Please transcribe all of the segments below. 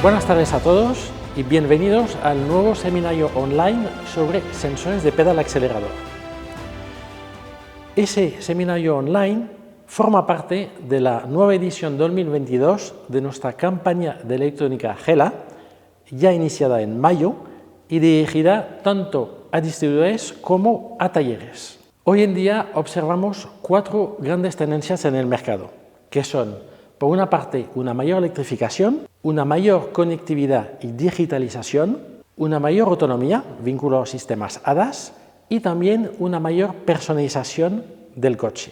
Buenas tardes a todos y bienvenidos al nuevo seminario online sobre sensores de pedal acelerador. Ese seminario online forma parte de la nueva edición 2022 de nuestra campaña de electrónica GELA, ya iniciada en mayo y dirigida tanto a distribuidores como a talleres. Hoy en día observamos cuatro grandes tendencias en el mercado, que son, por una parte, una mayor electrificación, una mayor conectividad y digitalización, una mayor autonomía, vínculo a los sistemas ADAS, y también una mayor personalización del coche.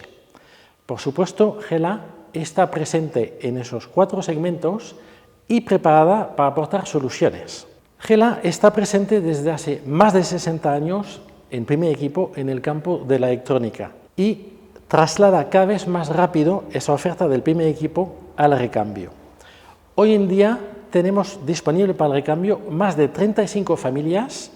Por supuesto, GELA está presente en esos cuatro segmentos y preparada para aportar soluciones. GELA está presente desde hace más de 60 años en primer equipo en el campo de la electrónica y traslada cada vez más rápido esa oferta del primer equipo al recambio. Hoy en día tenemos disponible para el recambio más de 35 familias,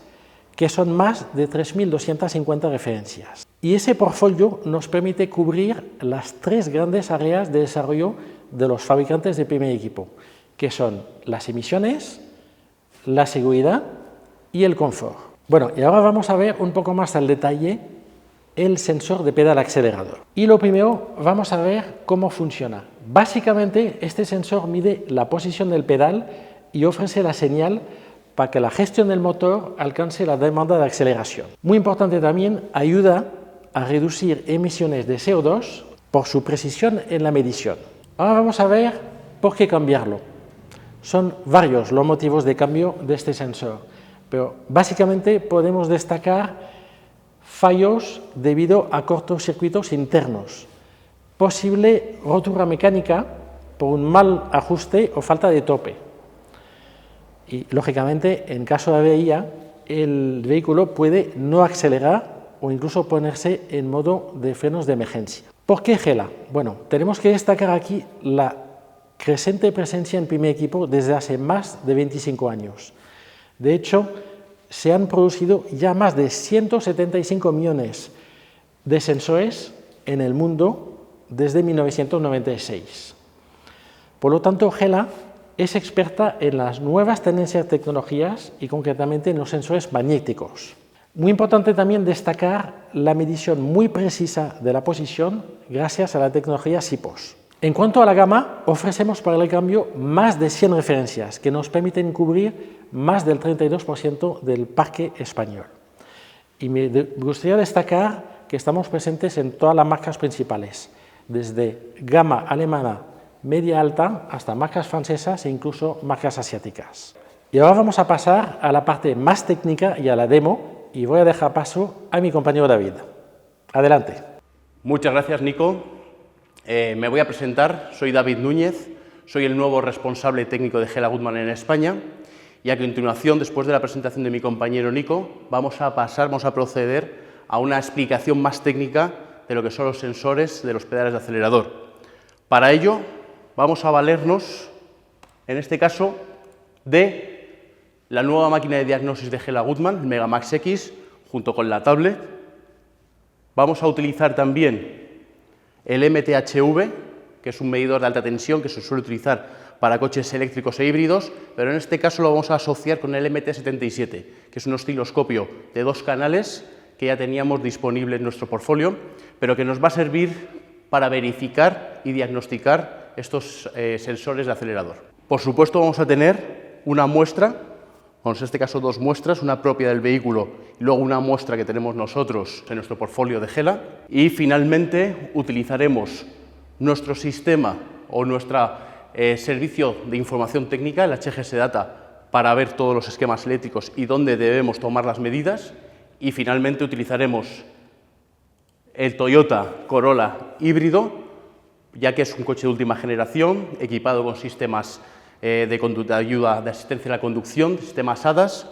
que son más de 3.250 referencias. Y ese portfolio nos permite cubrir las tres grandes áreas de desarrollo de los fabricantes de primer equipo, que son las emisiones, la seguridad y el confort. Bueno, y ahora vamos a ver un poco más al detalle el sensor de pedal acelerador. Y lo primero, vamos a ver cómo funciona. Básicamente, este sensor mide la posición del pedal y ofrece la señal para que la gestión del motor alcance la demanda de aceleración. Muy importante también, ayuda a reducir emisiones de CO2 por su precisión en la medición. Ahora vamos a ver por qué cambiarlo. Son varios los motivos de cambio de este sensor, pero básicamente podemos destacar fallos debido a cortocircuitos internos, posible rotura mecánica por un mal ajuste o falta de tope. Y, lógicamente, en caso de avería, el vehículo puede no acelerar o incluso ponerse en modo de frenos de emergencia. ¿Por qué GELA? Bueno, tenemos que destacar aquí la creciente presencia en primer equipo desde hace más de 25 años. De hecho, se han producido ya más de 175 millones de sensores en el mundo desde 1996. Por lo tanto, GELA es experta en las nuevas tendencias de tecnologías y concretamente en los sensores magnéticos. Muy importante también destacar la medición muy precisa de la posición gracias a la tecnología SIPOS. En cuanto a la gama, ofrecemos para el recambio más de 100 referencias que nos permiten cubrir más del 32% del parque español. Y me gustaría destacar que estamos presentes en todas las marcas principales, desde gama alemana media alta hasta marcas francesas e incluso marcas asiáticas. Y ahora vamos a pasar a la parte más técnica y a la demo, y voy a dejar paso a mi compañero David. Adelante. Muchas gracias, Nico. Me voy a presentar, soy David Núñez, soy el nuevo responsable técnico de GELA Goodman en España y a continuación, después de la presentación de mi compañero Nico, vamos a proceder a una explicación más técnica de lo que son los sensores de los pedales de acelerador. Para ello, vamos a valernos, en este caso, de la nueva máquina de diagnosis de GELA Goodman, el Megamax X, junto con la tablet. Vamos a utilizar también el MTHV, que es un medidor de alta tensión que se suele utilizar para coches eléctricos e híbridos, pero en este caso lo vamos a asociar con el MT77, que es un osciloscopio de 2 canales que ya teníamos disponible en nuestro portfolio, pero que nos va a servir para verificar y diagnosticar estos sensores de acelerador. Por supuesto, vamos a tener una muestra, en este caso 2 muestras, una propia del vehículo y luego una muestra que tenemos nosotros en nuestro portfolio de GELA, y finalmente utilizaremos nuestro sistema o nuestro servicio de información técnica, el HGS Data, para ver todos los esquemas eléctricos y dónde debemos tomar las medidas, y finalmente utilizaremos el Toyota Corolla híbrido, ya que es un coche de última generación, equipado con sistemas de ayuda de asistencia a la conducción, sistemas ADAS,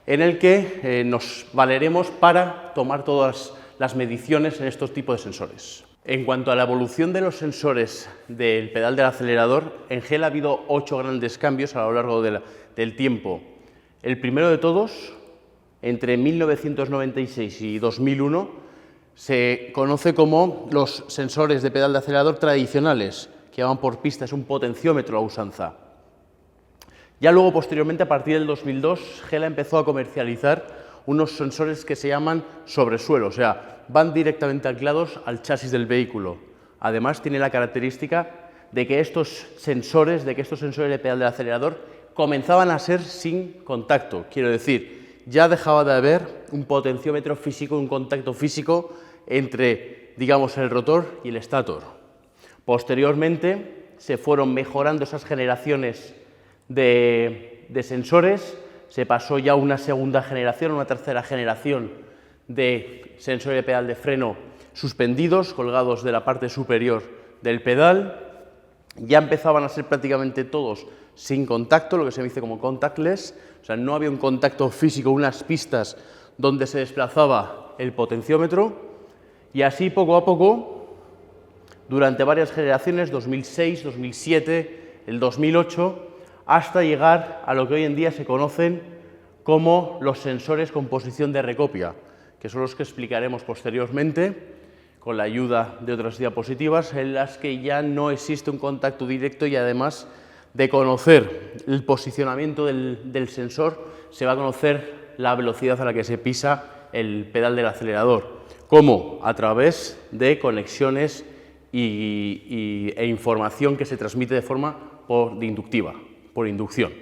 en el que nos valeremos para tomar todas las mediciones en estos tipos de sensores. En cuanto a la evolución de los sensores del pedal del acelerador, en GELA ha habido 8 grandes cambios a lo largo del tiempo. El primero de todos, entre 1996 y 2001, se conoce como los sensores de pedal de acelerador tradicionales, que van por pistas, un potenciómetro a usanza. Ya luego, posteriormente, a partir del 2002, Hella empezó a comercializar unos sensores que se llaman sobresuelo, o sea, van directamente anclados al chasis del vehículo. Además, tiene la característica de que estos sensores de pedal del acelerador comenzaban a ser sin contacto. Quiero decir, ya dejaba de haber un potenciómetro físico, un contacto físico entre, digamos, el rotor y el estator. Posteriormente, se fueron mejorando esas generaciones de sensores, se pasó ya a una segunda generación, una tercera generación de sensores de pedal de freno suspendidos, colgados de la parte superior del pedal. Ya empezaban a ser prácticamente todos sin contacto, lo que se dice como contactless, o sea, no había un contacto físico, unas pistas donde se desplazaba el potenciómetro, y así poco a poco, durante varias generaciones, 2006, 2007, el 2008, hasta llegar a lo que hoy en día se conocen como los sensores con posición de recopia, que son los que explicaremos posteriormente, con la ayuda de otras diapositivas, en las que ya no existe un contacto directo y además de conocer el posicionamiento del sensor, se va a conocer la velocidad a la que se pisa el pedal del acelerador. ¿Cómo? A través de conexiones e información que se transmite de forma inductiva, por inducción.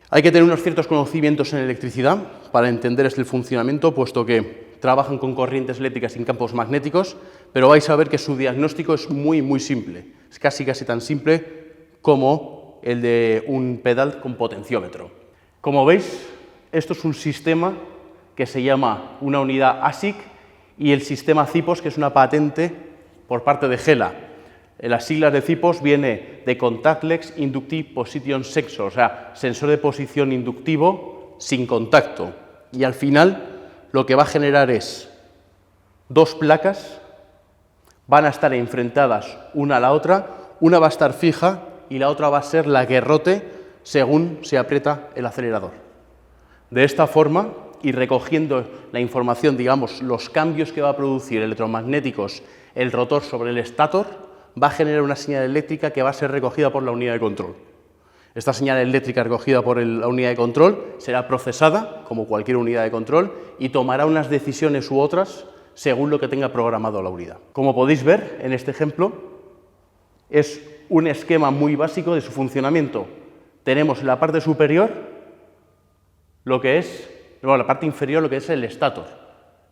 Hay que tener unos ciertos conocimientos en electricidad para entender el funcionamiento, puesto que trabajan con corrientes eléctricas sin campos magnéticos, pero vais a ver que su diagnóstico es muy simple, es casi tan simple como el de un pedal con potenciómetro. Como veis, esto es un sistema que se llama una unidad ASIC y el sistema CIPOS, que es una patente por parte de Hella. Las siglas de CIPOS viene de Contactless Inductive Position Sensor, o sea, sensor de posición inductivo sin contacto. Y al final lo que va a generar es dos placas, van a estar enfrentadas una a la otra, una va a estar fija y la otra va a ser la que rote según se aprieta el acelerador. De esta forma, y recogiendo la información, digamos, los cambios que va a producir electromagnéticos el rotor sobre el estator, va a generar una señal eléctrica que va a ser recogida por la unidad de control. Esta señal eléctrica recogida por la unidad de control será procesada, como cualquier unidad de control, y tomará unas decisiones u otras según lo que tenga programado la unidad. Como podéis ver en este ejemplo, es un esquema muy básico de su funcionamiento. Tenemos en la parte superior lo que es, la parte inferior lo que es el estator.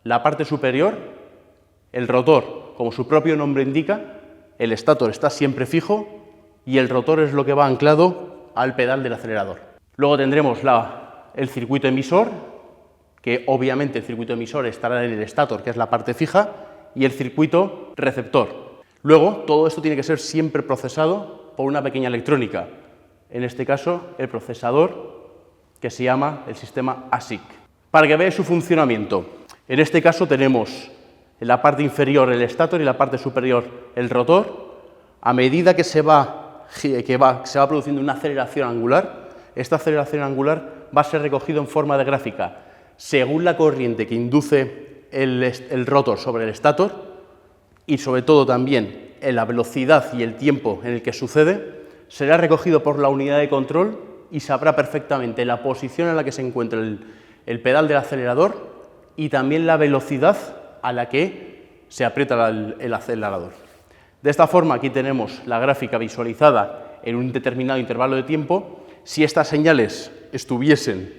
La parte superior, el rotor, como su propio nombre indica, el estator está siempre fijo y el rotor es lo que va anclado al pedal del acelerador. Luego tendremos el circuito emisor, que obviamente el circuito emisor estará en el estator, que es la parte fija, y el circuito receptor. Luego, todo esto tiene que ser siempre procesado por una pequeña electrónica, en este caso el procesador, que se llama el sistema ASIC. Para que veáis su funcionamiento, en este caso tenemos en la parte inferior el estator y en la parte superior el rotor. A medida que se va produciendo una aceleración angular, esta aceleración angular va a ser recogido en forma de gráfica según la corriente que induce el rotor sobre el estator y sobre todo también en la velocidad y el tiempo en el que sucede, será recogido por la unidad de control y sabrá perfectamente la posición en la que se encuentra el pedal del acelerador y también la velocidad a la que se aprieta el acelerador. De esta forma, aquí tenemos la gráfica visualizada en un determinado intervalo de tiempo. Si estas señales estuviesen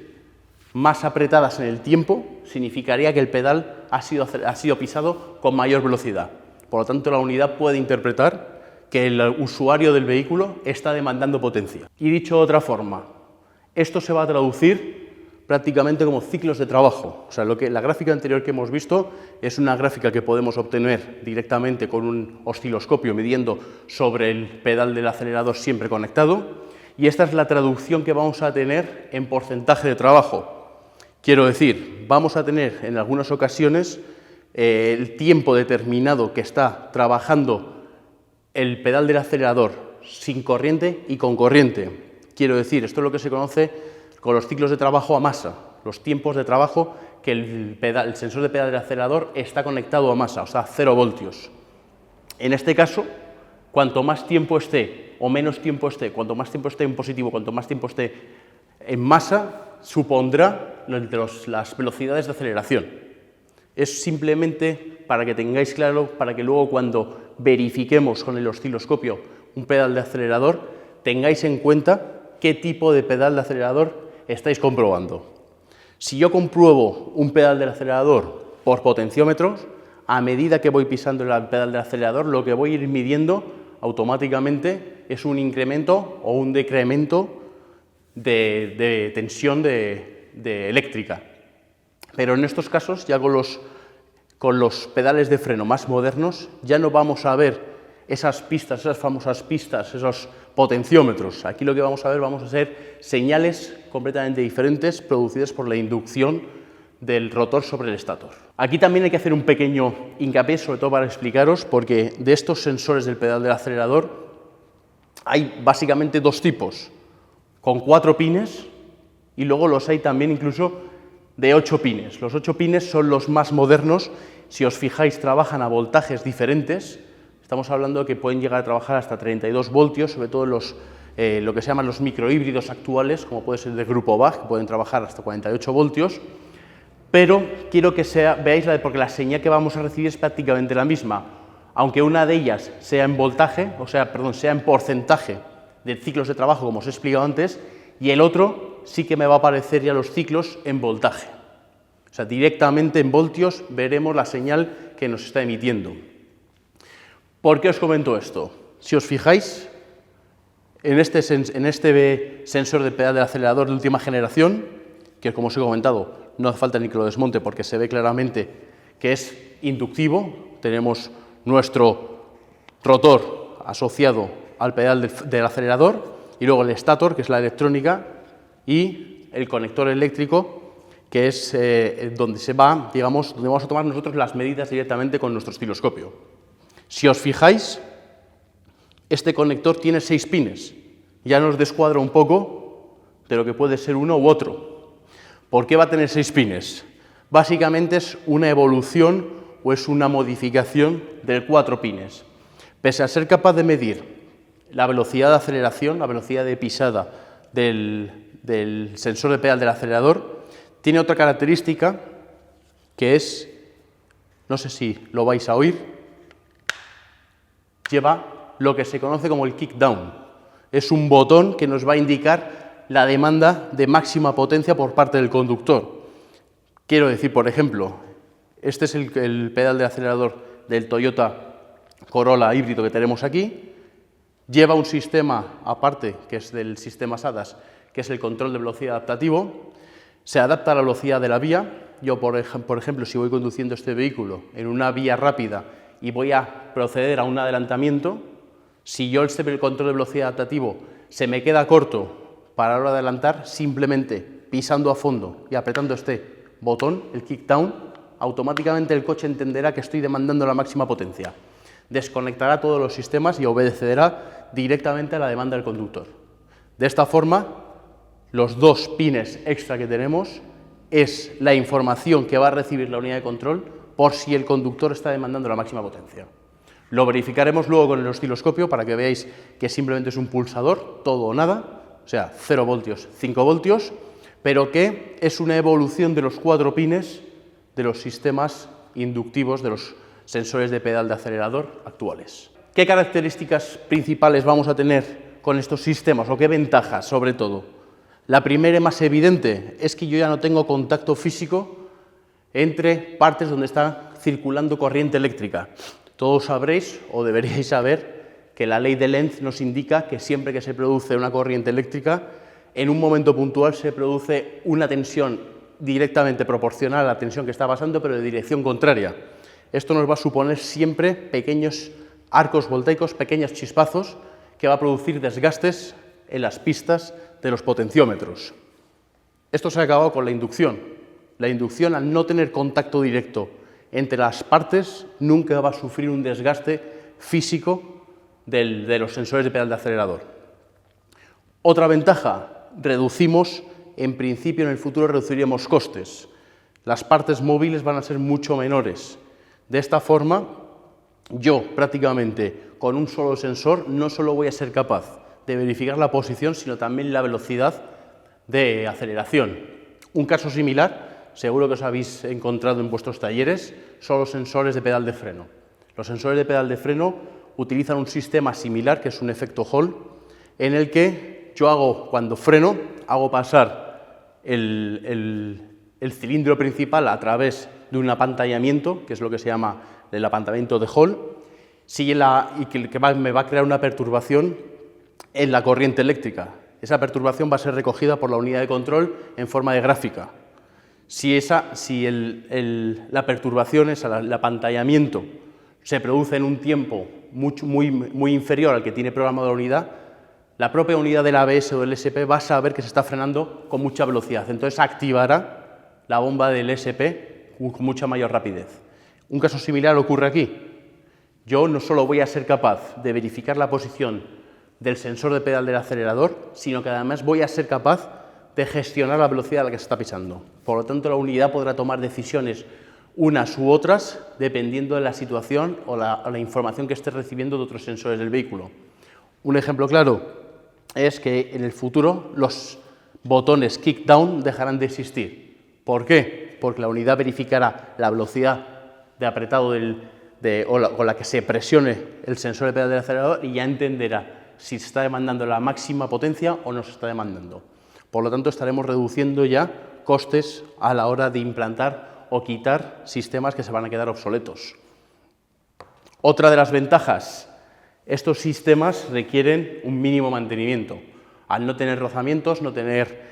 más apretadas en el tiempo, significaría que el pedal ha sido pisado con mayor velocidad. Por lo tanto, la unidad puede interpretar que el usuario del vehículo está demandando potencia. Y dicho de otra forma, esto se va a traducir prácticamente como ciclos de trabajo. O sea, la gráfica anterior que hemos visto es una gráfica que podemos obtener directamente con un osciloscopio midiendo sobre el pedal del acelerador siempre conectado, y esta es la traducción que vamos a tener en porcentaje de trabajo. Quiero decir, vamos a tener en algunas ocasiones el tiempo determinado que está trabajando el pedal del acelerador sin corriente y con corriente. Quiero decir, esto es lo que se conoce con los ciclos de trabajo a masa, los tiempos de trabajo que el sensor de pedal del acelerador está conectado a masa, o sea, 0 voltios. En este caso, cuanto más tiempo esté o menos tiempo esté, cuanto más tiempo esté en positivo, cuanto más tiempo esté en masa supondrá las velocidades de aceleración. Es simplemente para que tengáis claro, para que luego cuando verifiquemos con el osciloscopio un pedal de acelerador, tengáis en cuenta qué tipo de pedal de acelerador estáis comprobando. Si yo compruebo un pedal del acelerador por potenciómetros, a medida que voy pisando el pedal del acelerador, lo que voy a ir midiendo automáticamente es un incremento o un decremento de tensión eléctrica. Pero en estos casos, ya con los pedales de freno más modernos, ya no vamos a ver esas pistas, esas famosas pistas, esos potenciómetros. Aquí lo que vamos a ver, vamos a ser señales completamente diferentes producidas por la inducción del rotor sobre el estator. Aquí también hay que hacer un pequeño hincapié, sobre todo para explicaros, porque de estos sensores del pedal del acelerador hay básicamente dos tipos, con 4 pines, y luego los hay también incluso de 8 pines. Los 8 pines son los más modernos, si os fijáis trabajan a voltajes diferentes. Estamos hablando de que pueden llegar a trabajar hasta 32 voltios, sobre todo lo que se llaman los microhíbridos actuales, como puede ser del grupo Bach, que pueden trabajar hasta 48 voltios, pero quiero que veáis porque la señal que vamos a recibir es prácticamente la misma, aunque una de ellas sea en voltaje, sea en porcentaje de ciclos de trabajo, como os he explicado antes, y el otro sí que me va a aparecer ya los ciclos en voltaje. O sea, directamente en voltios veremos la señal que nos está emitiendo. ¿Por qué os comento esto? Si os fijáis, en este sensor de pedal del acelerador de última generación, que como os he comentado, no hace falta ni que lo desmonte porque se ve claramente que es inductivo, tenemos nuestro rotor asociado al pedal del acelerador y luego el estator, que es la electrónica, y el conector eléctrico, que es donde donde vamos a tomar nosotros las medidas directamente con nuestro osciloscopio. Si os fijáis, este conector tiene 6 pines. Ya nos descuadra un poco de lo que puede ser uno u otro. ¿Por qué va a tener 6 pines? Básicamente es una evolución o es una modificación del 4 pines. Pese a ser capaz de medir la velocidad de aceleración, la velocidad de pisada del sensor de pedal del acelerador, tiene otra característica que es, no sé si lo vais a oír, lleva lo que se conoce como el kick down. Es un botón que nos va a indicar la demanda de máxima potencia por parte del conductor. Quiero decir, por ejemplo, este es el pedal de acelerador del Toyota Corolla híbrido que tenemos aquí. Lleva un sistema aparte, que es del sistema SADAS, que es el control de velocidad adaptativo. Se adapta a la velocidad de la vía. Yo, por ejemplo, si voy conduciendo este vehículo en una vía rápida y voy a proceder a un adelantamiento, si yo el control de velocidad adaptativo se me queda corto para la hora de adelantar, simplemente pisando a fondo y apretando este botón, el kick down, automáticamente el coche entenderá que estoy demandando la máxima potencia. Desconectará todos los sistemas y obedecerá directamente a la demanda del conductor. De esta forma, los 2 pines extra que tenemos es la información que va a recibir la unidad de control por si el conductor está demandando la máxima potencia. Lo verificaremos luego con el osciloscopio para que veáis que simplemente es un pulsador, todo o nada, o sea, 0 voltios, 5 voltios, pero que es una evolución de los 4 pines de los sistemas inductivos de los sensores de pedal de acelerador actuales. ¿Qué características principales vamos a tener con estos sistemas o qué ventajas sobre todo? La primera y más evidente es que yo ya no tengo contacto físico entre partes donde está circulando corriente eléctrica. Todos sabréis, o deberíais saber, que la ley de Lenz nos indica que siempre que se produce una corriente eléctrica, en un momento puntual se produce una tensión directamente proporcional a la tensión que está pasando, pero de dirección contraria. Esto nos va a suponer siempre pequeños arcos voltaicos, pequeños chispazos, que va a producir desgastes en las pistas de los potenciómetros. Esto se ha acabado con la inducción. La inducción, al no tener contacto directo entre las partes, nunca va a sufrir un desgaste físico de los sensores de pedal de acelerador. Otra ventaja, en principio en el futuro reduciríamos costes. Las partes móviles van a ser mucho menores. De esta forma, yo prácticamente con un solo sensor no solo voy a ser capaz de verificar la posición, sino también la velocidad de aceleración. Un caso similar, seguro que os habéis encontrado en vuestros talleres, son los sensores de pedal de freno. Los sensores de pedal de freno utilizan un sistema similar, que es un efecto Hall, en el que yo cuando freno, hago pasar el cilindro principal a través de un apantallamiento, que es lo que se llama el apantallamiento de Hall, y que me va a crear una perturbación en la corriente eléctrica. Esa perturbación va a ser recogida por la unidad de control en forma de gráfica. Si la perturbación, el apantallamiento, se produce en un tiempo muy inferior al que tiene programado la unidad, la propia unidad del ABS o del SP va a saber que se está frenando con mucha velocidad. Entonces activará la bomba del SP con mucha mayor rapidez. Un caso similar ocurre aquí. Yo no solo voy a ser capaz de verificar la posición del sensor de pedal del acelerador, sino que además voy a ser capaz de gestionar la velocidad a la que se está pisando. Por lo tanto, la unidad podrá tomar decisiones unas u otras dependiendo de la situación o la información que esté recibiendo de otros sensores del vehículo. Un ejemplo claro es que en el futuro los botones kick down dejarán de existir. ¿Por qué? Porque la unidad verificará la velocidad de apretado con la que se presione el sensor de pedal del acelerador y ya entenderá si se está demandando la máxima potencia o no se está demandando. Por lo tanto, estaremos reduciendo ya costes a la hora de implantar o quitar sistemas que se van a quedar obsoletos. Otra de las ventajas, estos sistemas requieren un mínimo mantenimiento. Al no tener rozamientos, no tener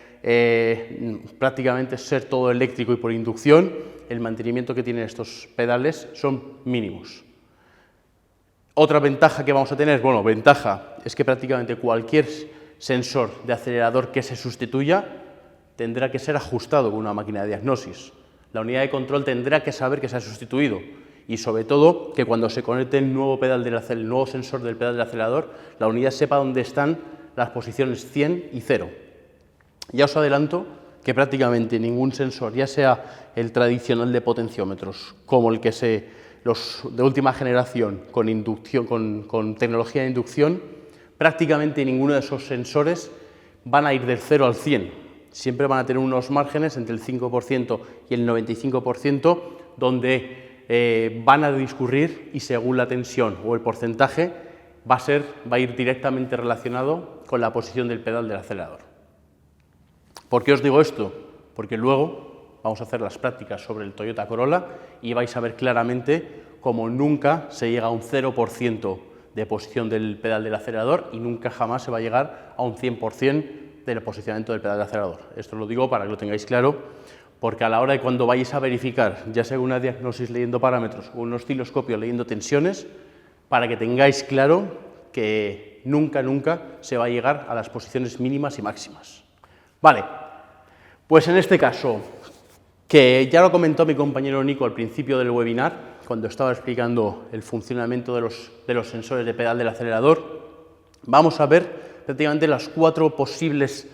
prácticamente ser todo eléctrico y por inducción, el mantenimiento que tienen estos pedales son mínimos. Otra ventaja que vamos a tener, ventaja es que prácticamente cualquier sensor de acelerador que se sustituya tendrá que ser ajustado con una máquina de diagnosis. La unidad de control tendrá que saber que se ha sustituido y sobre todo que cuando se conecte el nuevo sensor del pedal del acelerador, la unidad sepa dónde están las posiciones 100 y 0. Ya os adelanto que prácticamente ningún sensor, ya sea el tradicional de potenciómetros como el que los de última generación con tecnología de inducción, prácticamente ninguno de esos sensores van a ir del 0 al 100. Siempre van a tener unos márgenes entre el 5% y el 95%, donde van a discurrir y según la tensión o el porcentaje va a ir directamente relacionado con la posición del pedal del acelerador. ¿Por qué os digo esto? Porque luego vamos a hacer las prácticas sobre el Toyota Corolla y vais a ver claramente cómo nunca se llega a un 0% de posición del pedal del acelerador y nunca jamás se va a llegar a un 100% del posicionamiento del pedal del acelerador. Esto lo digo para que lo tengáis claro, porque a la hora de cuando vayáis a verificar, ya sea una diagnosis leyendo parámetros o un osciloscopio leyendo tensiones, para que tengáis claro que nunca se va a llegar a las posiciones mínimas y máximas. Vale, pues en este caso, que ya lo comentó mi compañero Nico al principio del webinar, cuando estaba explicando el funcionamiento de los sensores de pedal del acelerador, vamos a ver prácticamente las 4 posibles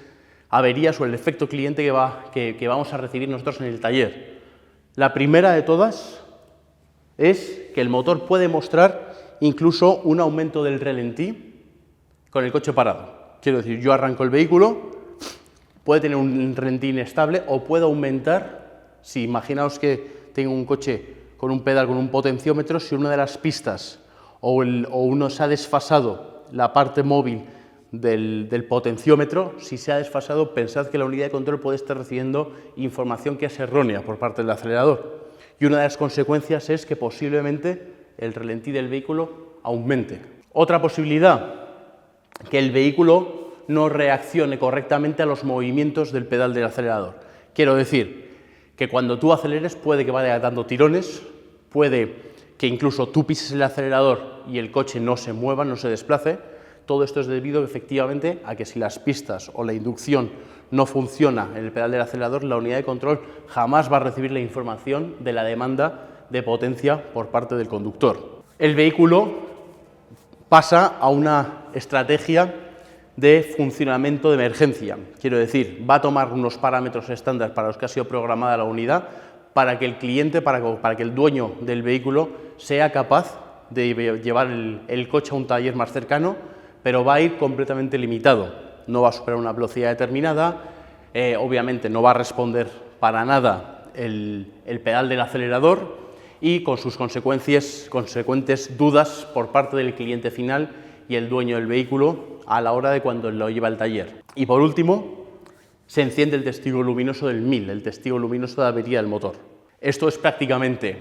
averías o el efecto cliente que vamos a recibir nosotros en el taller. La primera de todas es que el motor puede mostrar incluso un aumento del ralentí con el coche parado. Quiero decir, yo arranco el vehículo, puede tener un ralentí inestable o puede aumentar. Si imaginaos que tengo un coche con un pedal, con un potenciómetro, si una de las pistas o uno se ha desfasado la parte móvil del potenciómetro, si se ha desfasado, pensad que la unidad de control puede estar recibiendo información que es errónea por parte del acelerador. Y una de las consecuencias es que posiblemente el ralentí del vehículo aumente. Otra posibilidad, que el vehículo no reaccione correctamente a los movimientos del pedal del acelerador. Quiero decir que cuando tú aceleres puede que vaya dando tirones, puede que incluso tú pises el acelerador y el coche no se mueva, no se desplace. Todo esto es debido efectivamente a que si las pistas o la inducción no funciona en el pedal del acelerador, la unidad de control jamás va a recibir la información de la demanda de potencia por parte del conductor. El vehículo pasa a una estrategia de funcionamiento de emergencia. Quiero decir, va a tomar unos parámetros estándar para los que ha sido programada la unidad para que el cliente, para que el dueño del vehículo sea capaz de llevar el coche a un taller más cercano, pero va a ir completamente limitado. No va a superar una velocidad determinada, obviamente no va a responder para nada el pedal del acelerador y con sus consecuentes dudas por parte del cliente final y el dueño del vehículo a la hora de cuando lo lleva al taller. Y por último, se enciende el testigo luminoso del 1000, el testigo luminoso de avería del motor. Esto es prácticamente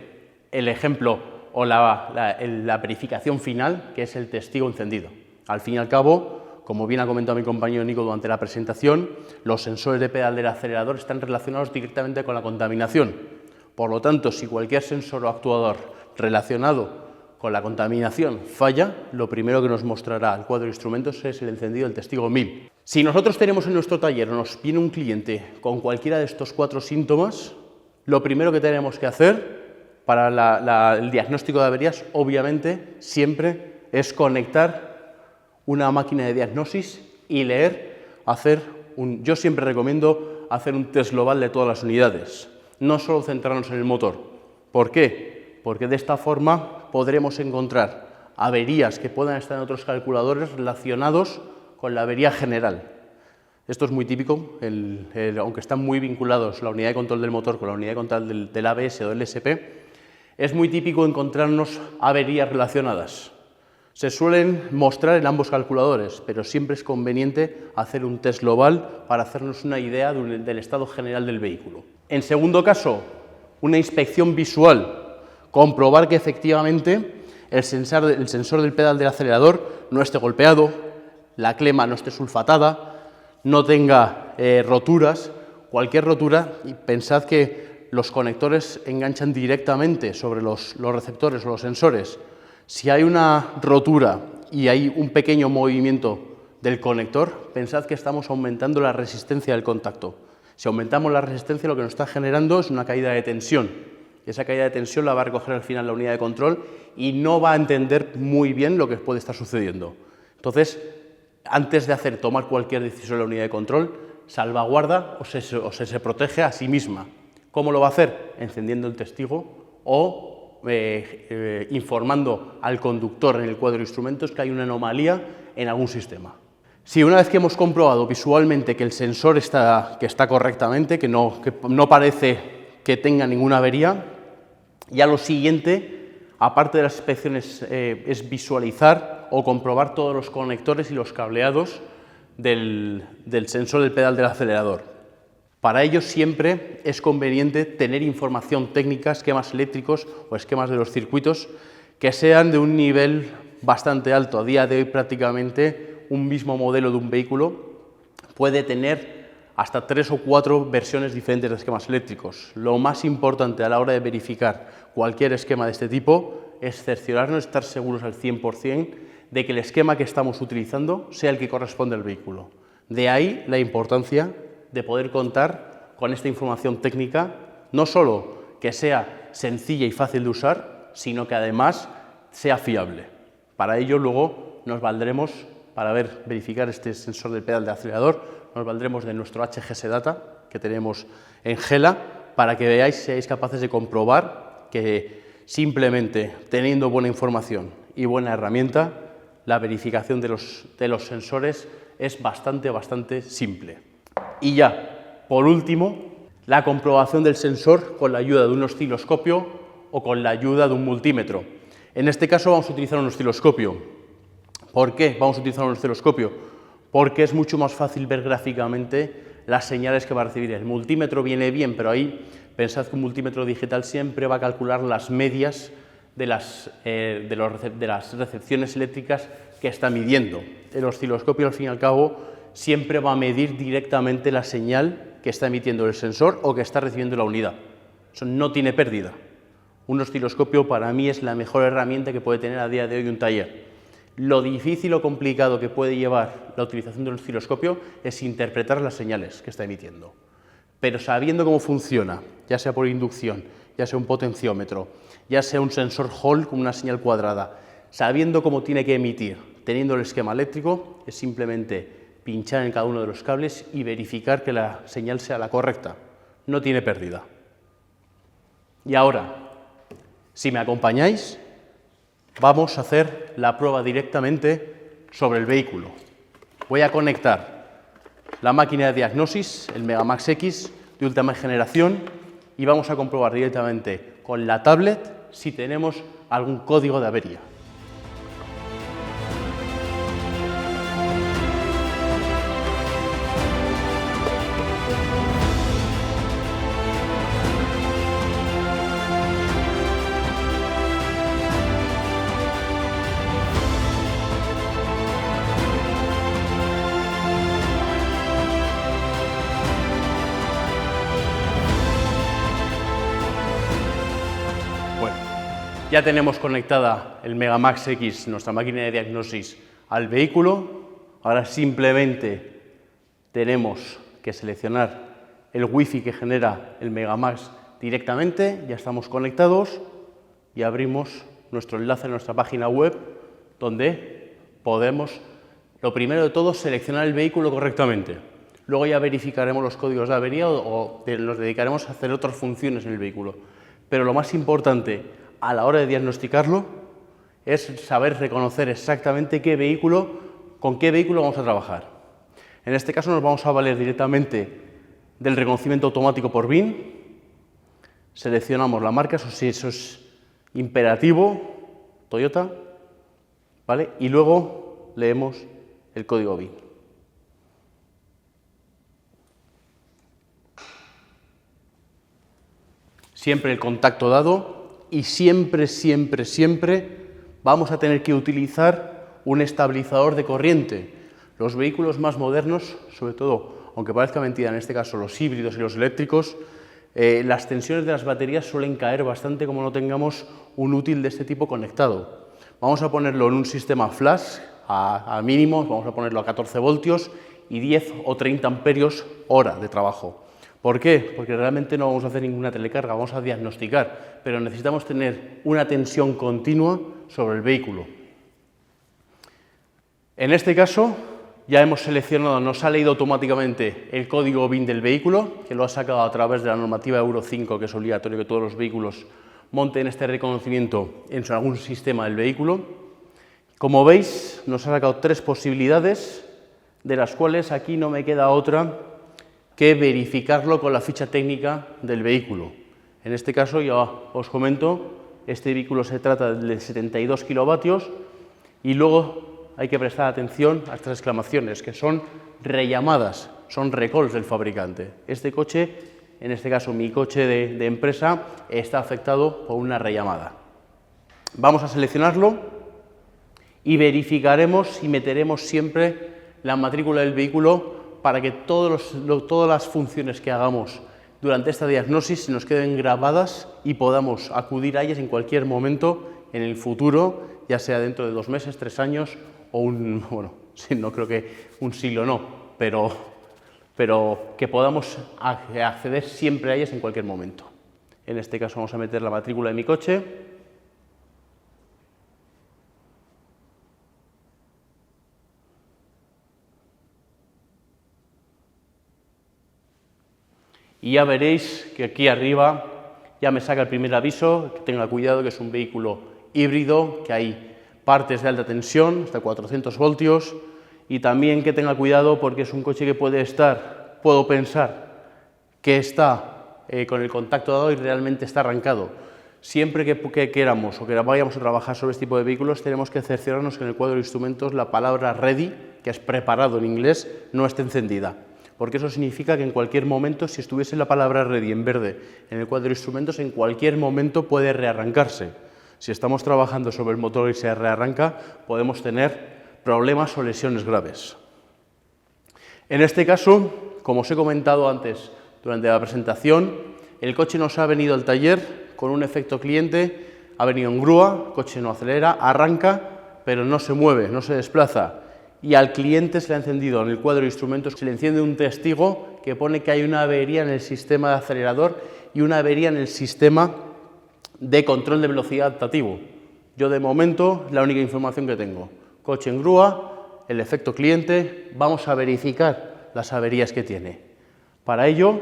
el ejemplo o la verificación final, que es el testigo encendido. Al fin y al cabo, como bien ha comentado mi compañero Nico durante la presentación, los sensores de pedal del acelerador están relacionados directamente con la contaminación. Por lo tanto, si cualquier sensor o actuador relacionado con la contaminación falla, lo primero que nos mostrará el cuadro de instrumentos es el encendido del testigo 1000. Si nosotros tenemos en nuestro taller o nos viene un cliente con cualquiera de estos 4 síntomas, lo primero que tenemos que hacer para el diagnóstico de averías, obviamente, siempre es conectar una máquina de diagnosis y yo siempre recomiendo hacer un test global de todas las unidades, no solo centrarnos en el motor. ¿Por qué? Porque de esta forma podremos encontrar averías que puedan estar en otros calculadores relacionados con la avería general. Esto es muy típico, aunque están muy vinculados la unidad de control del motor con la unidad de control del ABS o del SP, es muy típico encontrarnos averías relacionadas. Se suelen mostrar en ambos calculadores, pero siempre es conveniente hacer un test global para hacernos una idea del estado general del vehículo. En segundo caso, una inspección visual, comprobar que efectivamente el sensor del pedal del acelerador no esté golpeado, la clema no esté sulfatada, no tenga roturas. Cualquier rotura, y pensad que los conectores enganchan directamente sobre los receptores o los sensores. Si hay una rotura y hay un pequeño movimiento del conector, pensad que estamos aumentando la resistencia del contacto. Si aumentamos la resistencia, lo que nos está generando es una caída de tensión. Esa caída de tensión la va a recoger al final la unidad de control y no va a entender muy bien lo que puede estar sucediendo. Entonces, antes de tomar cualquier decisión en la unidad de control, salvaguarda o se protege a sí misma. ¿Cómo lo va a hacer? Encendiendo el testigo o informando al conductor en el cuadro de instrumentos que hay una anomalía en algún sistema. Si una vez que hemos comprobado visualmente que el sensor está correctamente, que no parece que tenga ninguna avería, ya lo siguiente, aparte de las inspecciones, es visualizar o comprobar todos los conectores y los cableados del sensor del pedal del acelerador. Para ello siempre es conveniente tener información técnica, esquemas eléctricos o esquemas de los circuitos que sean de un nivel bastante alto. A día de hoy prácticamente un mismo modelo de un vehículo puede tener hasta 3 o 4 versiones diferentes de esquemas eléctricos. Lo más importante a la hora de verificar cualquier esquema de este tipo es cerciorarnos, estar seguros al 100% de que el esquema que estamos utilizando sea el que corresponde al vehículo. De ahí la importancia de poder contar con esta información técnica, no solo que sea sencilla y fácil de usar, sino que además sea fiable. Para ello luego nos valdremos, para verificar este sensor del pedal de acelerador, nos valdremos de nuestro HGS Data que tenemos en Gela, para que seáis capaces de comprobar que simplemente teniendo buena información y buena herramienta, la verificación de los sensores es bastante simple. Y ya, por último, la comprobación del sensor con la ayuda de un osciloscopio o con la ayuda de un multímetro. En este caso vamos a utilizar un osciloscopio. ¿Por qué vamos a utilizar un osciloscopio? Porque es mucho más fácil ver gráficamente las señales que va a recibir. El multímetro viene bien, pero ahí pensad que un multímetro digital siempre va a calcular las medias de las recepciones eléctricas que está midiendo. El osciloscopio, al fin y al cabo, siempre va a medir directamente la señal que está emitiendo el sensor o que está recibiendo la unidad. Eso no tiene pérdida. Un osciloscopio para mí es la mejor herramienta que puede tener a día de hoy un taller. Lo difícil o complicado que puede llevar la utilización de un osciloscopio es interpretar las señales que está emitiendo. Pero sabiendo cómo funciona, ya sea por inducción, ya sea un potenciómetro, ya sea un sensor Hall con una señal cuadrada, sabiendo cómo tiene que emitir, teniendo el esquema eléctrico, es simplemente pinchar en cada uno de los cables y verificar que la señal sea la correcta. No tiene pérdida. Y ahora, si me acompañáis, vamos a hacer la prueba directamente sobre el vehículo. Voy a conectar la máquina de diagnosis, el Megamax X de última generación, y vamos a comprobar directamente con la tablet si tenemos algún código de avería. Bueno, ya tenemos conectada el Megamax X, nuestra máquina de diagnosis, al vehículo. Ahora simplemente tenemos que seleccionar el Wi-Fi que genera el Megamax directamente. Ya estamos conectados y abrimos nuestro enlace en nuestra página web, donde podemos, lo primero de todo, seleccionar el vehículo correctamente. Luego ya verificaremos los códigos de avería o nos dedicaremos a hacer otras funciones en el vehículo. Pero lo más importante a la hora de diagnosticarlo es saber reconocer exactamente con qué vehículo vamos a trabajar. En este caso nos vamos a valer directamente del reconocimiento automático por VIN. Seleccionamos la marca, eso es imperativo, Toyota, ¿vale? Y luego leemos el código VIN. Siempre el contacto dado y siempre vamos a tener que utilizar un estabilizador de corriente. Los vehículos más modernos, sobre todo, aunque parezca mentira, en este caso los híbridos y los eléctricos, las tensiones de las baterías suelen caer bastante como no tengamos un útil de este tipo conectado. Vamos a ponerlo en un sistema flash a mínimos, vamos a ponerlo a 14 voltios y 10 o 30 amperios hora de trabajo. ¿Por qué? Porque realmente no vamos a hacer ninguna telecarga, vamos a diagnosticar, pero necesitamos tener una tensión continua sobre el vehículo. En este caso ya hemos seleccionado, nos ha leído automáticamente el código VIN del vehículo, que lo ha sacado a través de la normativa Euro 5, que es obligatorio que todos los vehículos monten este reconocimiento en algún sistema del vehículo. Como veis, nos ha sacado 3 posibilidades, de las cuales aquí no me queda otra que verificarlo con la ficha técnica del vehículo. En este caso, ya os comento, este vehículo se trata de 72 kilovatios y luego hay que prestar atención a estas exclamaciones, que son rellamadas, son recalls del fabricante. Este coche, en este caso mi coche de empresa, está afectado por una rellamada. Vamos a seleccionarlo y verificaremos y meteremos siempre la matrícula del vehículo para que todas las funciones que hagamos durante esta diagnosis nos queden grabadas y podamos acudir a ellas en cualquier momento en el futuro, ya sea dentro de 2 meses, 3 años o bueno, sí, no creo que un siglo no, pero que podamos acceder siempre a ellas en cualquier momento. En este caso vamos a meter la matrícula de mi coche. Y ya veréis que aquí arriba ya me saca el primer aviso, que tenga cuidado, que es un vehículo híbrido, que hay partes de alta tensión, hasta 400 voltios, y también que tenga cuidado porque es un coche que puedo pensar que está con el contacto dado y realmente está arrancado. Siempre que queramos o que vayamos a trabajar sobre este tipo de vehículos, tenemos que cerciorarnos que en el cuadro de instrumentos la palabra ready, que es preparado en inglés, no esté encendida. Porque eso significa que en cualquier momento, si estuviese la palabra ready en verde en el cuadro de instrumentos, en cualquier momento puede rearrancarse. Si estamos trabajando sobre el motor y se rearranca, podemos tener problemas o lesiones graves. En este caso, como os he comentado antes durante la presentación, el coche nos ha venido al taller con un efecto cliente, ha venido en grúa, el coche no acelera, arranca, pero no se mueve, no se desplaza. Y al cliente se le ha encendido en el cuadro de instrumentos, se le enciende un testigo que pone que hay una avería en el sistema de acelerador y una avería en el sistema de control de velocidad adaptativo. Yo de momento la única información que tengo, coche en grúa, el efecto cliente, vamos a verificar las averías que tiene. Para ello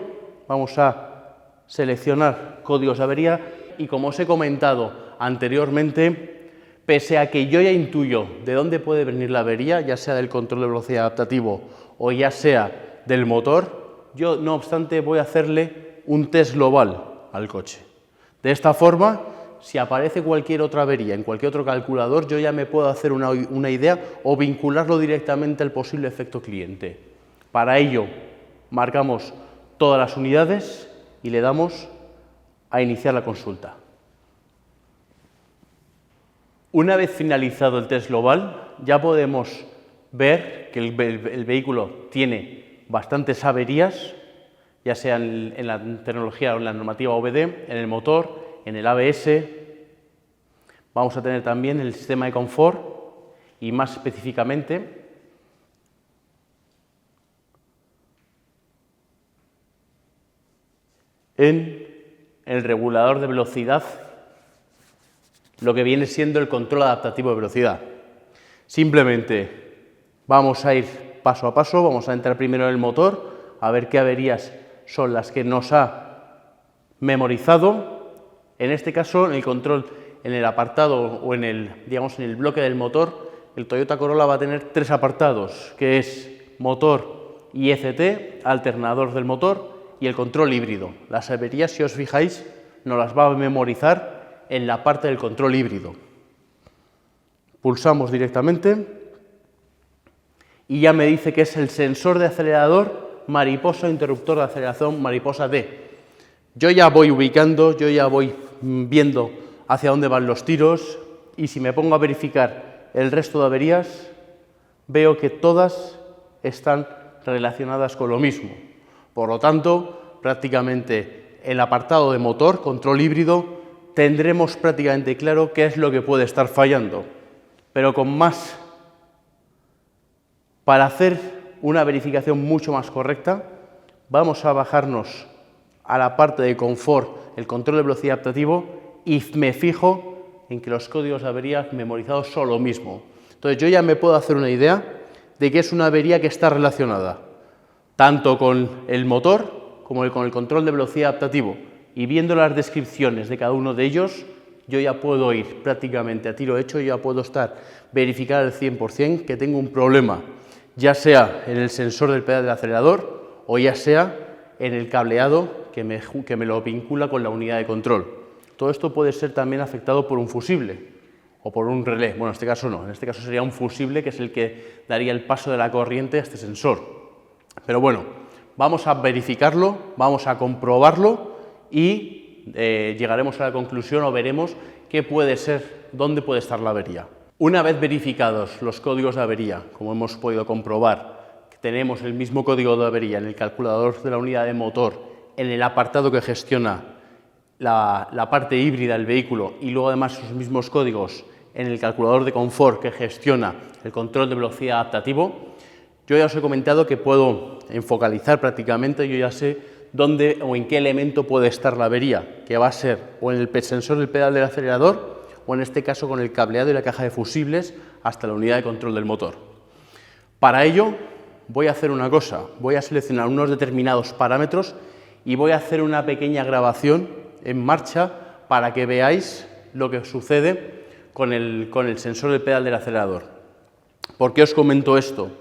vamos a seleccionar códigos de avería y, como os he comentado anteriormente, pese a que yo ya intuyo de dónde puede venir la avería, ya sea del control de velocidad adaptativo o ya sea del motor, yo no obstante voy a hacerle un test global al coche. De esta forma, si aparece cualquier otra avería en cualquier otro calculador, yo ya me puedo hacer una idea o vincularlo directamente al posible efecto cliente. Para ello, marcamos todas las unidades y le damos a iniciar la consulta. Una vez finalizado el test global, ya podemos ver que el vehículo tiene bastantes averías, ya sea en la tecnología o en la normativa OBD, en el motor, en el ABS. Vamos a tener también el sistema de confort y más específicamente en el regulador de velocidad, lo que viene siendo el control adaptativo de velocidad. Simplemente vamos a ir paso a paso, vamos a entrar primero en el motor, a ver qué averías son las que nos ha memorizado. En este caso, en el control, en el apartado o en el bloque del motor, el Toyota Corolla va a tener 3 apartados, que es motor ICT, alternador del motor, y el control híbrido. Las averías, si os fijáis, nos las va a memorizar en la parte del control híbrido. Pulsamos directamente y ya me dice que es el sensor de acelerador mariposa, interruptor de aceleración mariposa D. Yo ya voy ubicando, yo ya voy viendo hacia dónde van los tiros y si me pongo a verificar el resto de averías, veo que todas están relacionadas con lo mismo. Por lo tanto, prácticamente en el apartado de motor, control híbrido, tendremos prácticamente claro qué es lo que puede estar fallando. Pero con más, para hacer una verificación mucho más correcta, vamos a bajarnos a la parte de confort, el control de velocidad adaptativo, y me fijo en que los códigos de averías memorizados son lo mismo. Entonces yo ya me puedo hacer una idea de que es una avería que está relacionada tanto con el motor como con el control de velocidad adaptativo, y viendo las descripciones de cada uno de ellos, yo ya puedo ir prácticamente a tiro hecho, yo ya puedo verificar al 100% que tengo un problema, ya sea en el sensor del pedal del acelerador o ya sea en el cableado que me lo vincula con la unidad de control. Todo esto puede ser también afectado por un fusible o por un relé. Bueno, en este caso no, en este caso sería un fusible que es el que daría el paso de la corriente a este sensor. Pero bueno, vamos a verificarlo, vamos a comprobarlo y llegaremos a la conclusión o veremos qué puede ser, dónde puede estar la avería. Una vez verificados los códigos de avería, como hemos podido comprobar, que tenemos el mismo código de avería en el calculador de la unidad de motor, en el apartado que gestiona la parte híbrida del vehículo y luego además sus mismos códigos en el calculador de confort que gestiona el control de velocidad adaptativo, yo ya os he comentado que puedo enfocalizar prácticamente, yo ya sé dónde o en qué elemento puede estar la avería, que va a ser o en el sensor del pedal del acelerador o en este caso con el cableado y la caja de fusibles hasta la unidad de control del motor. Para ello voy a hacer una cosa, voy a seleccionar unos determinados parámetros y voy a hacer una pequeña grabación en marcha para que veáis lo que sucede con el sensor del pedal del acelerador. ¿Por qué os comento esto?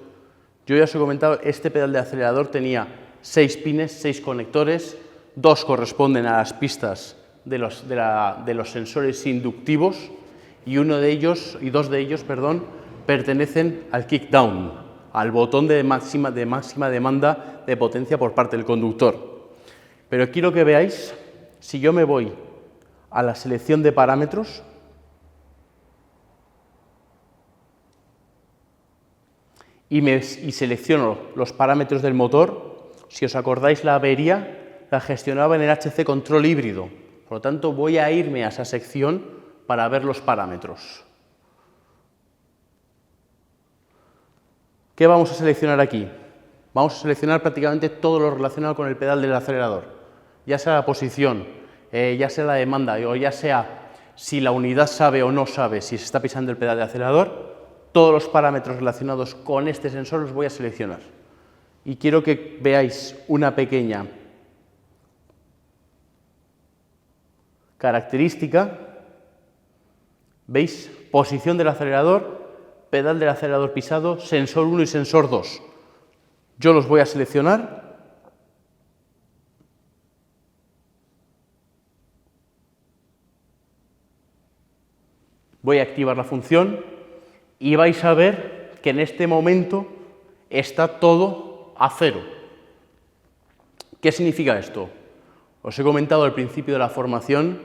Yo ya os he comentado, este pedal de acelerador tenía 6 pines, 6 conectores, 2 corresponden a las pistas de los sensores inductivos y dos de ellos, pertenecen al kickdown, al botón de máxima demanda de potencia por parte del conductor. Pero quiero que veáis, si yo me voy a la selección de parámetros, y selecciono los parámetros del motor, si os acordáis la avería la gestionaba en el HC control híbrido, por lo tanto voy a irme a esa sección para ver los parámetros. ¿Qué vamos a seleccionar aquí? Vamos a seleccionar prácticamente todo lo relacionado con el pedal del acelerador, ya sea la posición, ya sea la demanda o ya sea si la unidad sabe o no sabe si se está pisando el pedal del acelerador. Todos los parámetros relacionados con este sensor los voy a seleccionar. Y quiero que veáis una pequeña característica. ¿Veis? Posición del acelerador, pedal del acelerador pisado, sensor 1 y sensor 2. Yo los voy a seleccionar. Voy a activar la función y vais a ver que en este momento está todo a 0. ¿Qué significa esto? Os he comentado al principio de la formación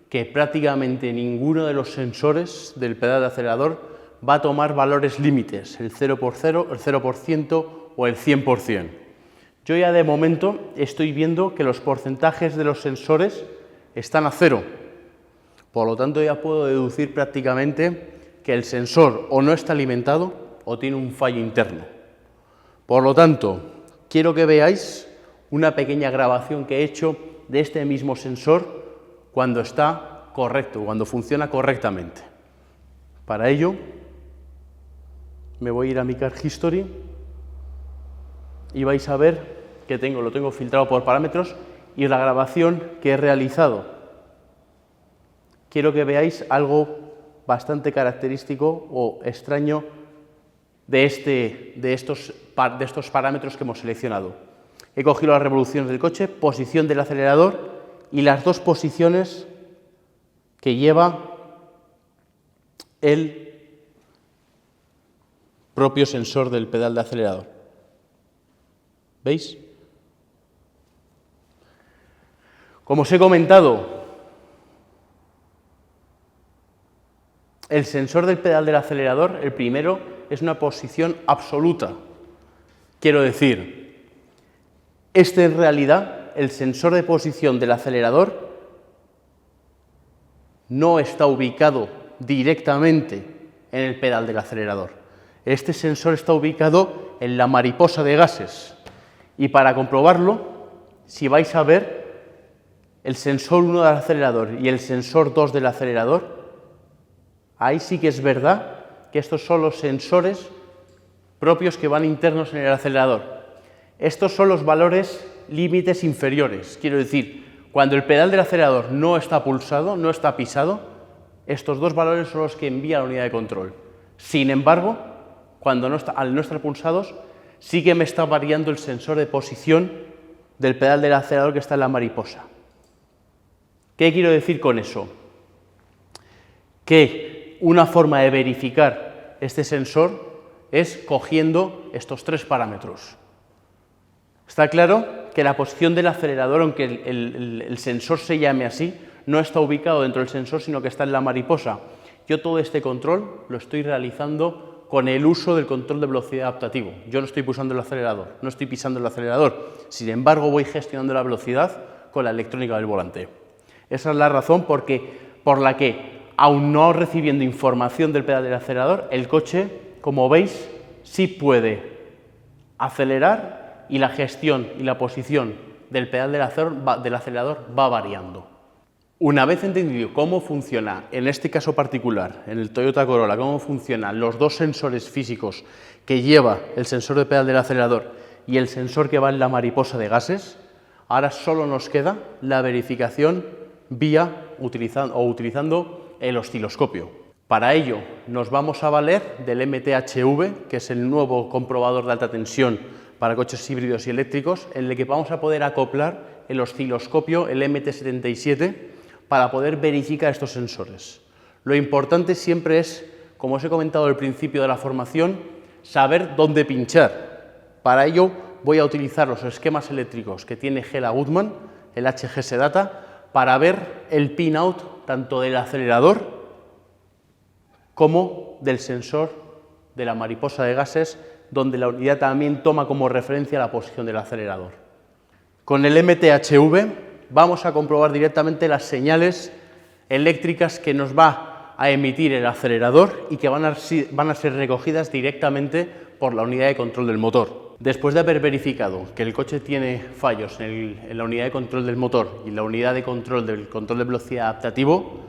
que prácticamente ninguno de los sensores del pedal de acelerador va a tomar valores límites, el 0%, el 0% o el 100%. Yo ya de momento estoy viendo que los porcentajes de los sensores están a 0. Por lo tanto, ya puedo deducir prácticamente que el sensor o no está alimentado o tiene un fallo interno. Por lo tanto, quiero que veáis una pequeña grabación que he hecho de este mismo sensor cuando está correcto, cuando funciona correctamente. Para ello, me voy a ir a mi Car History y vais a ver que lo tengo filtrado por parámetros y la grabación que he realizado. Quiero que veáis algo bastante característico o extraño de estos parámetros que hemos seleccionado. He cogido las revoluciones del coche, posición del acelerador y las dos posiciones que lleva el propio sensor del pedal de acelerador. ¿Veis? Como os he comentado, el sensor del pedal del acelerador, el primero, es una posición absoluta. Quiero decir, en realidad, el sensor de posición del acelerador no está ubicado directamente en el pedal del acelerador. Este sensor está ubicado en la mariposa de gases. Y para comprobarlo, si vais a ver el sensor 1 del acelerador y el sensor 2 del acelerador, ahí sí que es verdad que estos son los sensores propios que van internos en el acelerador. Estos son los valores límites inferiores. Quiero decir, cuando el pedal del acelerador no está pulsado, no está pisado, estos dos valores son los que envía la unidad de control. Sin embargo, al no estar pulsados, sí que me está variando el sensor de posición del pedal del acelerador que está en la mariposa. ¿Qué quiero decir con eso? Que una forma de verificar este sensor es cogiendo estos tres parámetros. Está claro que la posición del acelerador, aunque el sensor se llame así, no está ubicado dentro del sensor, sino que está en la mariposa. Yo todo este control lo estoy realizando con el uso del control de velocidad adaptativo. Yo no estoy pulsando el acelerador, no estoy pisando el acelerador. Sin embargo, voy gestionando la velocidad con la electrónica del volante. Esa es la razón por la que, aun no recibiendo información del pedal del acelerador, el coche, como veis, sí puede acelerar y la gestión y la posición del pedal del acelerador va variando. Una vez entendido cómo funciona, en este caso particular, en el Toyota Corolla, cómo funcionan los dos sensores físicos que lleva el sensor de pedal del acelerador y el sensor que va en la mariposa de gases, ahora solo nos queda la verificación utilizando el osciloscopio. Para ello nos vamos a valer del MTHV, que es el nuevo comprobador de alta tensión para coches híbridos y eléctricos, en el que vamos a poder acoplar el osciloscopio, el MT77, para poder verificar estos sensores. Lo importante siempre es, como os he comentado al principio de la formación, saber dónde pinchar. Para ello voy a utilizar los esquemas eléctricos que tiene Hella Guttmann, el HGS Data, para ver el pin-out tanto del acelerador como del sensor de la mariposa de gases, donde la unidad también toma como referencia la posición del acelerador. Con el MTHV vamos a comprobar directamente las señales eléctricas que nos va a emitir el acelerador y que van a ser recogidas directamente por la unidad de control del motor. Después de haber verificado que el coche tiene fallos en la unidad de control del motor y la unidad de control del control de velocidad adaptativo,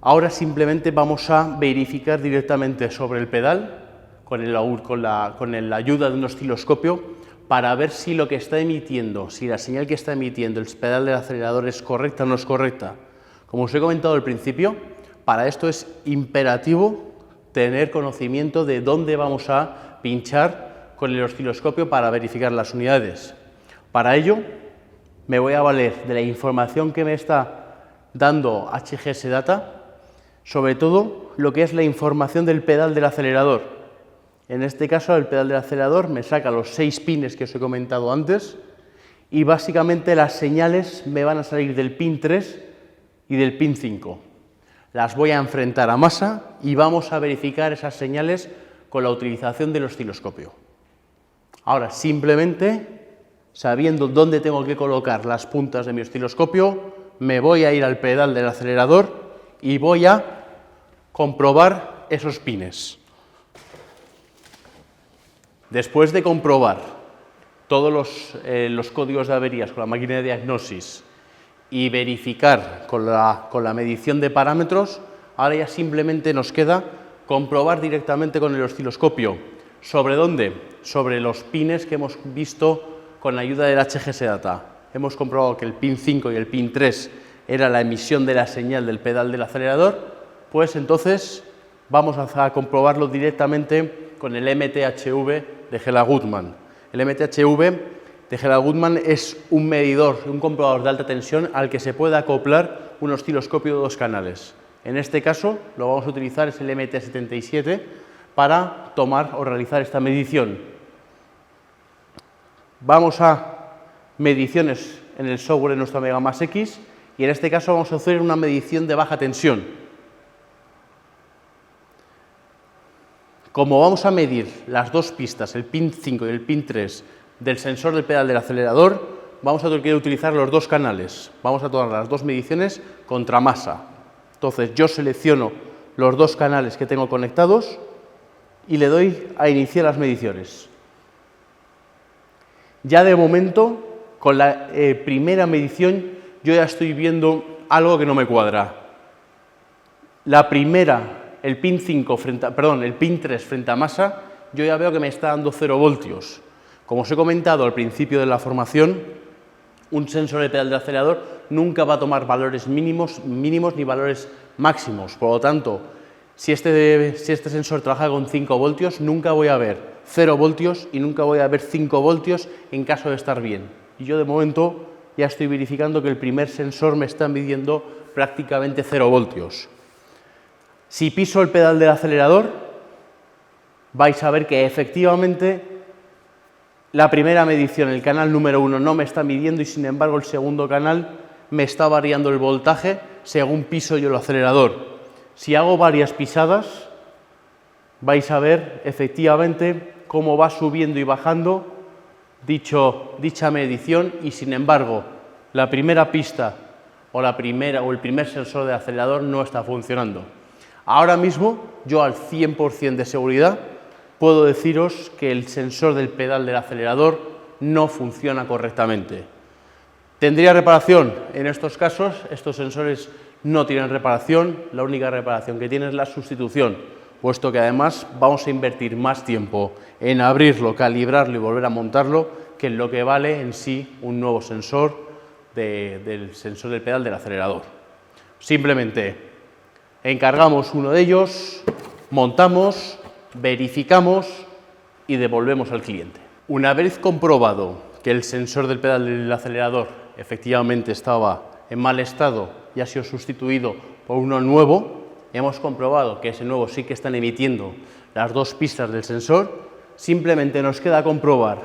ahora simplemente vamos a verificar directamente sobre el pedal con la ayuda de un osciloscopio para ver si lo que está emitiendo, si la señal que está emitiendo el pedal del acelerador es correcta o no es correcta. Como os he comentado al principio, para esto es imperativo tener conocimiento de dónde vamos a pinchar con el osciloscopio para verificar las unidades. Para ello, me voy a valer de la información que me está dando HGS Data, sobre todo lo que es la información del pedal del acelerador. En este caso, el pedal del acelerador me saca los 6 pines que os he comentado antes y básicamente las señales me van a salir del pin 3 y del pin 5. Las voy a enfrentar a masa y vamos a verificar esas señales con la utilización del osciloscopio. Ahora, simplemente, sabiendo dónde tengo que colocar las puntas de mi osciloscopio, me voy a ir al pedal del acelerador y voy a comprobar esos pines. Después de comprobar todos los códigos de averías con la máquina de diagnosis y verificar con la medición de parámetros, ahora ya simplemente nos queda comprobar directamente con el osciloscopio. ¿Sobre dónde? Sobre los pines que hemos visto con la ayuda del HGS Data. Hemos comprobado que el pin 5 y el pin 3 era la emisión de la señal del pedal del acelerador, pues entonces vamos a comprobarlo directamente con el MTHV de Hela-Guttmann. El MTHV de Hela-Guttmann es un medidor, un comprobador de alta tensión al que se puede acoplar un osciloscopio de 2 canales. En este caso, lo vamos a utilizar es el MT77 para tomar o realizar esta medición. Vamos a mediciones en el software de nuestro Megamax X y en este caso vamos a hacer una medición de baja tensión. Como vamos a medir las 2 pistas, el pin 5 y el pin 3, del sensor del pedal del acelerador, vamos a tener que utilizar los 2 canales. Vamos a tomar las 2 mediciones contra masa. Entonces yo selecciono los 2 canales que tengo conectados y le doy a iniciar las mediciones. Ya de momento, con la primera medición, yo ya estoy viendo algo que no me cuadra. La primera, el pin 3 frente a masa, yo ya veo que me está dando 0 voltios. Como os he comentado al principio de la formación, un sensor de pedal de acelerador nunca va a tomar valores mínimos ni valores máximos. Por lo tanto, si este sensor trabaja con 5 voltios, nunca voy a ver 0 voltios y nunca voy a ver 5 voltios en caso de estar bien. Y yo de momento ya estoy verificando que el primer sensor me está midiendo prácticamente 0 voltios. Si piso el pedal del acelerador, vais a ver que efectivamente la primera medición, el canal número 1, no me está midiendo y sin embargo el segundo canal me está variando el voltaje según piso yo el acelerador. Si hago varias pisadas, vais a ver efectivamente cómo va subiendo y bajando dicha medición y sin embargo la primera pista o el primer sensor de acelerador no está funcionando. Ahora mismo yo al 100% de seguridad puedo deciros que el sensor del pedal del acelerador no funciona correctamente. ¿Tendría reparación? En estos casos, estos sensores no tienen reparación, la única reparación que tienen es la sustitución, puesto que además vamos a invertir más tiempo en abrirlo, calibrarlo y volver a montarlo que en lo que vale en sí un nuevo sensor del sensor del pedal del acelerador. Simplemente encargamos uno de ellos, montamos, verificamos y devolvemos al cliente. Una vez comprobado que el sensor del pedal del acelerador efectivamente estaba en mal estado y ha sido sustituido por uno nuevo, hemos comprobado que ese nuevo sí que están emitiendo las 2 pistas del sensor, simplemente nos queda comprobar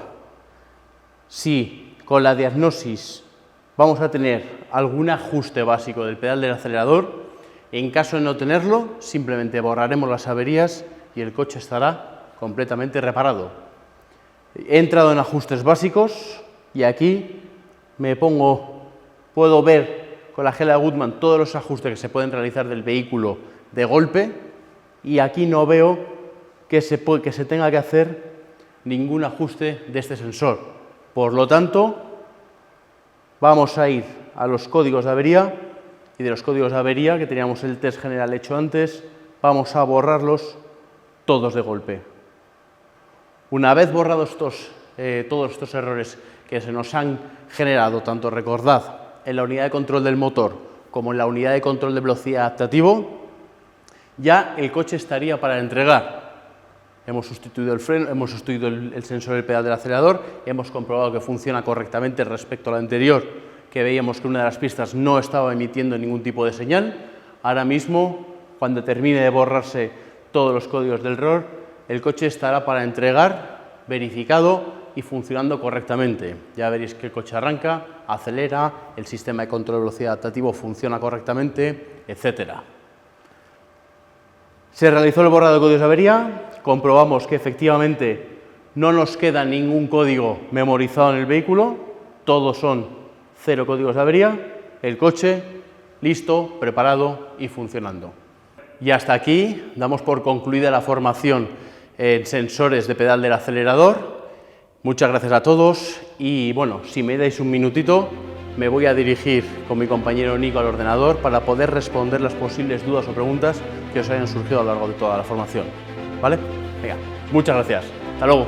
si con la diagnosis vamos a tener algún ajuste básico del pedal del acelerador. En caso de no tenerlo, simplemente borraremos las averías y el coche estará completamente reparado. He entrado en ajustes básicos y aquí puedo ver con la Hela-Guttmann todos los ajustes que se pueden realizar del vehículo de golpe y aquí no veo que se tenga que hacer ningún ajuste de este sensor. Por lo tanto, vamos a ir a los códigos de avería y de los códigos de avería que teníamos el test general hecho antes, vamos a borrarlos todos de golpe. Una vez borrados todos estos errores que se nos han generado, tanto recordad en la unidad de control del motor como en la unidad de control de velocidad adaptativo, ya el coche estaría para entregar. hemos sustituido el freno, hemos sustituido el sensor del pedal del acelerador, hemos comprobado que funciona correctamente respecto al anterior, que veíamos que una de las pistas no estaba emitiendo ningún tipo de señal. Ahora mismo, cuando termine de borrarse todos los códigos del ROR, el coche estará para entregar, verificado y funcionando correctamente. Ya veréis que el coche arranca, acelera, el sistema de control de velocidad adaptativo funciona correctamente, etc. Se realizó el borrado de códigos de avería, comprobamos que efectivamente no nos queda ningún código memorizado en el vehículo, todos son 0 códigos de avería, el coche listo, preparado y funcionando. Y hasta aquí damos por concluida la formación en sensores de pedal del acelerador. Muchas gracias a todos y bueno, si me dais un minutito, me voy a dirigir con mi compañero Nico al ordenador para poder responder las posibles dudas o preguntas que os hayan surgido a lo largo de toda la formación. ¿Vale? Venga, muchas gracias. Hasta luego.